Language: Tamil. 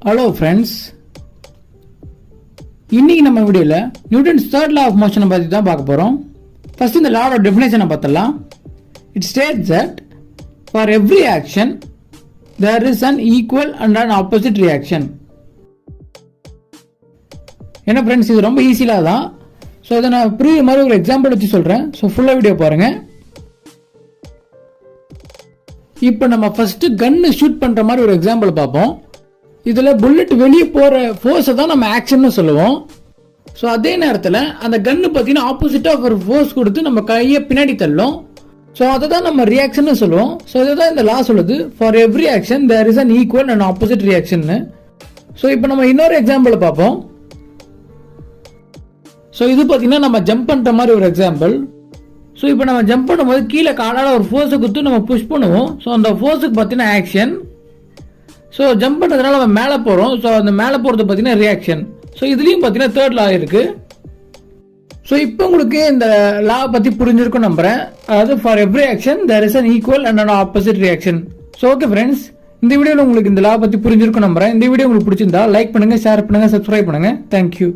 ஹலோ ஃப்ரெண்ட்ஸ், இன்னைக்கு நம்ம வீடியோவில் நியூட்டன்ஸ் தேர்ட் லா ஆஃப் மோஷனை பற்றி தான் பார்க்க போகிறோம். ஃபர்ஸ்ட் இந்த லாவோட டெஃபினேஷனை பார்த்தலாம். It states that for every action there is an equal and an opposite reaction. என்ன ஃப்ரெண்ட்ஸ், இது ரொம்ப ஈஸியாக தான். ஸோ அதை நான் புரியுற மாதிரி ஒரு எக்ஸாம்பிள் வச்சு சொல்கிறேன். ஸோ ஃபுல்லாக வீடியோ பாருங்கள். இப்போ நம்ம ஃபர்ஸ்ட் கன்னு ஷூட் பண்ணுற மாதிரி ஒரு எக்ஸாம்பிள் பார்ப்போம். இதில் புல்லட் வெளியே போகிற ஃபோர்ஸை தான் நம்ம ஆக்ஷன்னு சொல்லுவோம். ஸோ அதே நேரத்தில் அந்த கன்னு பார்த்தீங்கன்னா ஆப்போசிட்டாக ஒரு ஃபோர்ஸ் கொடுத்து நம்ம கையை பின்னாடி தள்ளும். ஸோ அதை தான் நம்ம ரியாக்ஷன் சொல்லுவோம். ஸோ இதை தான் இந்த லா சொல்லுது, for every action there is an equal and opposite reaction. So இப்போ நம்ம இன்னொரு எக்ஸாம்பிள் பார்ப்போம். ஸோ இது பார்த்தீங்கன்னா நம்ம ஜம்ப் பண்ணுற மாதிரி ஒரு எக்ஸாம்பிள். ஸோ இப்போ நம்ம ஜம்ப் பண்ணும்போது கீழே காலால் ஒரு ஃபோர்ஸை கொடுத்து நம்ம புஷ் பண்ணுவோம். ஸோ அந்த ஃபோர்ஸுக்கு பார்த்தீங்கன்னா ஆக்ஷன். ஸோ ஜம்ப் பண்ணுறதுனால நம்ம மேலே போகிறோம். ஸோ அந்த மேலே போகிறது பார்த்தீங்கன்னா ரியாக்ஷன். ஸோ இதுலேயும் பார்த்தீங்கன்னா தேர்ட் லா இருக்குது. ஸோ இப்போ உங்களுக்கு இந்த லா பற்றி புரிஞ்சிருக்கும் நம்புறேன். அதாவது for every action there is an equal and an opposite reaction. So okay friends, இந்த வீடியோவில் உங்களுக்கு இந்த லா பற்றி புரிஞ்சிருக்கும் நம்புறேன். இந்த வீடியோ உங்களுக்கு பிடிச்சிருந்தா லைக் பண்ணுங்கள், ஷேர் பண்ணுங்கள், சப்ஸ்கிரைப் பண்ணுங்கள். தேங்க்யூ.